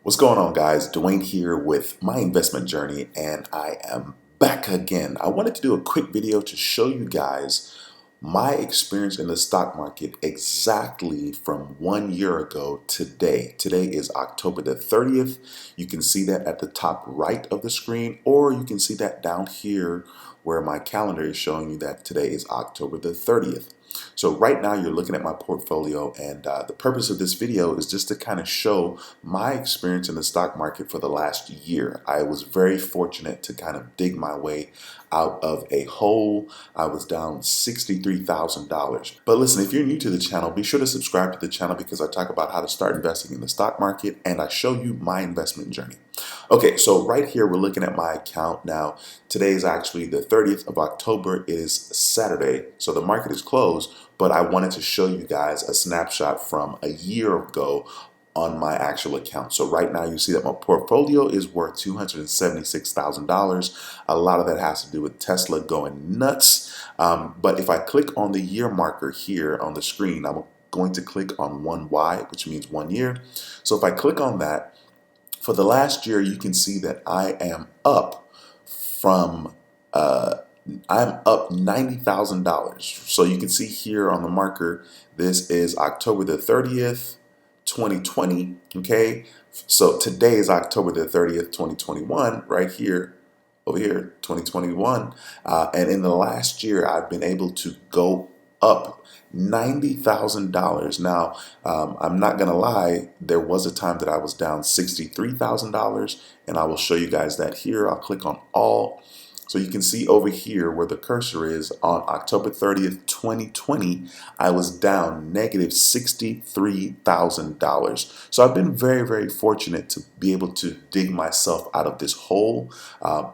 What's going on, guys? Dwayne here with my investment journey, and I am back again. I wanted to do a quick video to show you guys my experience in the stock market exactly from 1 year ago today. Today is October the 30th. You can see that at the top right of the screen, or you can see that down here where my calendar is showing you that today is October the 30th. So right now you're looking at my portfolio, and the purpose of this video is just to kind of show my experience in the stock market for the last year. I was very fortunate to kind of dig my way out of a hole. I was down $63,000. But listen, if you're new to the channel, be sure to subscribe to the channel because I talk about how to start investing in the stock market and I show you my investment journey. Okay, so right here we're looking at my account now. Today is actually the 30th of October. It is Saturday, so the market is closed, but I wanted to show you guys a snapshot from a year ago on my actual account. So right now you see that my portfolio is worth $276,000. A lot of that has to do with Tesla going nuts. But if I click on the year marker here on the screen, I'm going to click on 1Y, which means 1 year. So if I click on that, for the last year, you can see that I am up from I'm up $90,000. So you can see here on the marker, this is October the 30th, 2020. Okay, so today is October the 30th, 2021, right here, over here, 2021. And in the last year, I've been able to go up $90,000. Now, I'm not gonna lie, there was a time that I was down $63,000, and I will show you guys that here. I'll click on all. So you can see over here where the cursor is on October 30th, 2020, I was down negative $63,000. So I've been very, very fortunate to be able to dig myself out of this hole.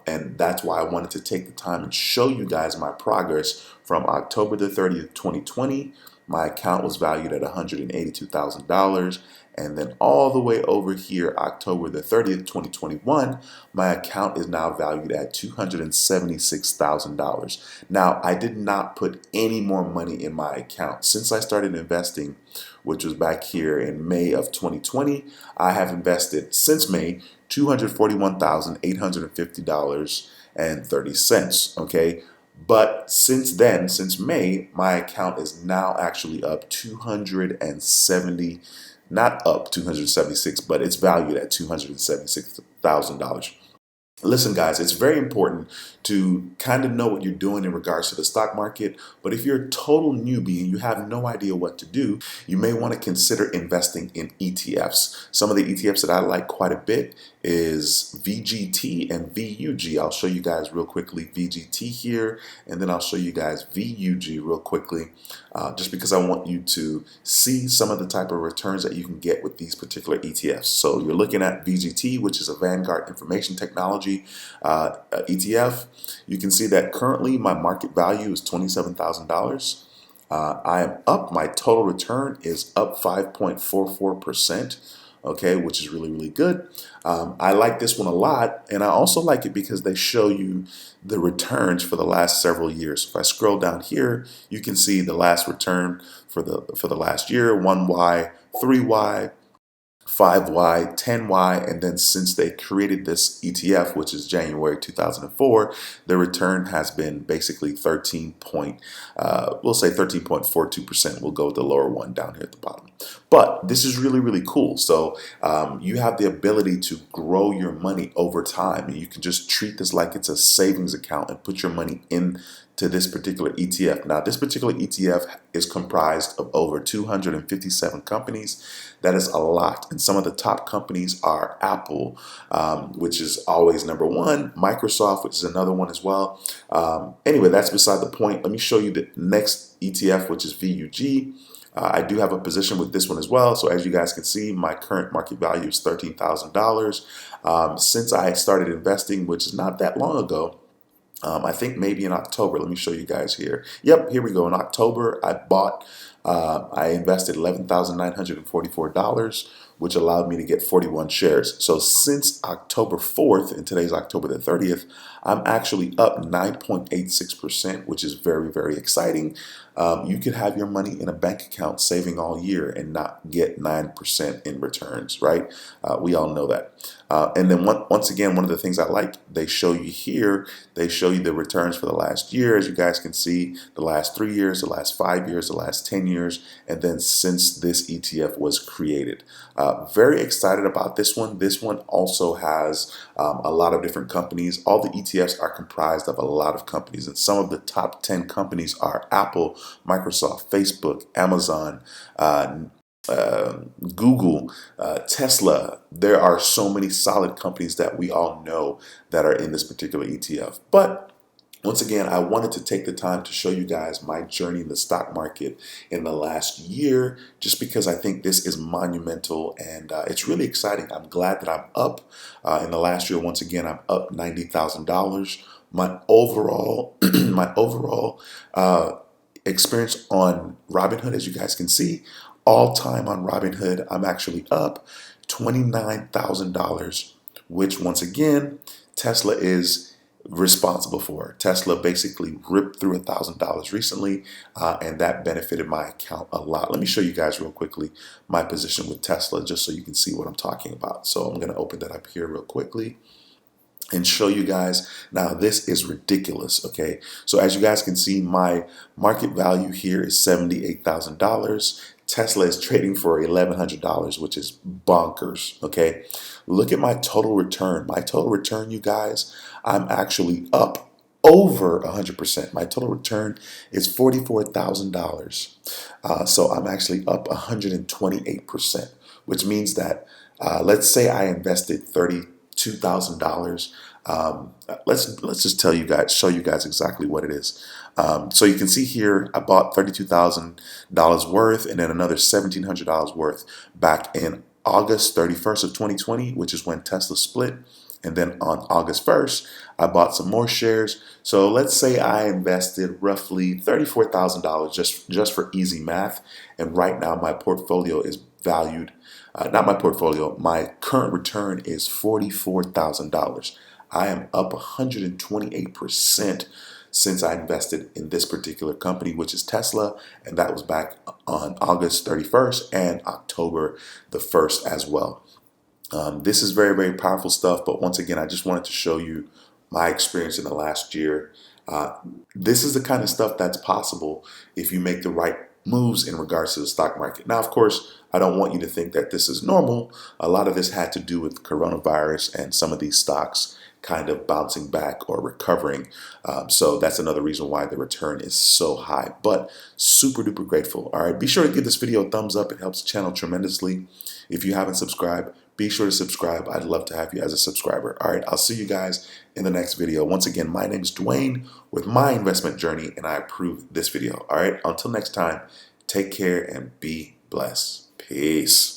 And that's why I wanted to take the time and show you guys my progress from October the 30th, 2020. My account was valued at $182,000. And then all the way over here, October the 30th, 2021, my account is now valued at $276,000. Now, I did not put any more money in my account. Since I started investing, which was back here in May of 2020, I have invested since May $241,850.30. Okay. But since then, since May, my account is now actually up 270, not up 276, but it's valued at $276,000. Listen, guys, it's very important to kind of know what you're doing in regards to the stock market. But if you're a total newbie and you have no idea what to do, you may want to consider investing in ETFs. Some of the ETFs that I like quite a bit is VGT and VUG. I'll show you guys real quickly VGT here, and then I'll show you guys VUG real quickly, just because I want you to see some of the type of returns that you can get with these particular ETFs. So you're looking at VGT, which is a Vanguard Information Technology ETF. You can see that currently my market value is $27,000. I am up. My total return is up 5.44%. Okay, which is really, really good. I like this one a lot, and I also like it because they show you the returns for the last several years. If I scroll down here, you can see the last return for the last year: 1Y, 3Y, 5Y, 10Y, and then since they created this ETF, which is January 2004, the return has been basically we'll say 13.42%. We'll go with the lower one down here at the bottom. But this is really, really cool. So you have the ability to grow your money over time, and you can just treat this like it's a savings account and put your money in to this particular ETF. Now, this particular ETF is comprised of over 257 companies. That is a lot. And some of the top companies are Apple, which is always number one, Microsoft, which is another one as well. Anyway, that's beside the point. Let me show you the next ETF, which is VUG. I do have a position with this one as well. So as you guys can see, my current market value is $13,000. Since I started investing, which is not that long ago, I think maybe in October. Let me show you guys here. Yep, here we go. In October, I invested $11,944 which allowed me to get 41 shares. So since October 4th, and today's October the 30th, I'm actually up 9.86%, which is very, very exciting. You could have your money in a bank account saving all year and not get 9% in returns, right? We all know that. And then once again, one of the things I like, they show you here, they show you the returns for the last year. As you guys can see, the last 3 years, the last 5 years, the last 10 years, and then since this ETF was created. Very excited about this one. This one also has a lot of different companies. All the ETFs are comprised of a lot of companies, and some of the top 10 companies are Apple, Microsoft, Facebook, Amazon, Google, Tesla. There are so many solid companies that we all know that are in this particular ETF. But once again, I wanted to take the time to show you guys my journey in the stock market in the last year, just because I think this is monumental and it's really exciting. I'm glad that I'm up in the last year. Once again, I'm up $90,000. My overall, my overall experience on Robinhood, as you guys can see, all time on Robinhood, I'm actually up $29,000, which once again, Tesla is responsible for. Tesla basically ripped through $1,000 recently, and that benefited my account a lot. Let me show you guys real quickly my position with Tesla, just so you can see what I'm talking about. So I'm going to open that up here real quickly and show you guys. Now this is ridiculous. Okay, so as you guys can see, my market value here is $78,000. Tesla is trading for $1,100, which is bonkers. Okay, look at my total return. My total return, you guys, I'm actually up over 100%. My total return is $44,000. So I'm actually up 128%, which means that let's say I invested $32,000. Let's just show you guys exactly what it is. So you can see here, I bought $32,000 worth, and then another $1,700 worth back in August 31st of 2020, which is when Tesla split. And then on August 1st, I bought some more shares. So let's say I invested roughly $34,000 just for easy math. And right now my portfolio is valued, not my portfolio, my current return is $44,000. I am up 128% since I invested in this particular company, which is Tesla, and that was back on August 31st and October the 1st as well. This is very, very powerful stuff, but once again, I just wanted to show you my experience in the last year. This is the kind of stuff that's possible if you make the right moves in regards to the stock market. Now, of course, I don't want you to think that this is normal. A lot of this had to do with coronavirus and some of these stocks kind of bouncing back or recovering. So that's another reason why the return is so high, but super duper grateful. All right, be sure to give this video a thumbs up. It helps the channel tremendously. If you haven't subscribed, be sure to subscribe. I'd love to have you as a subscriber. All right, I'll see you guys in the next video. Once again, my name is Dwayne with My Investment Journey, and I approve this video. All right, until next time, take care and be blessed. Peace.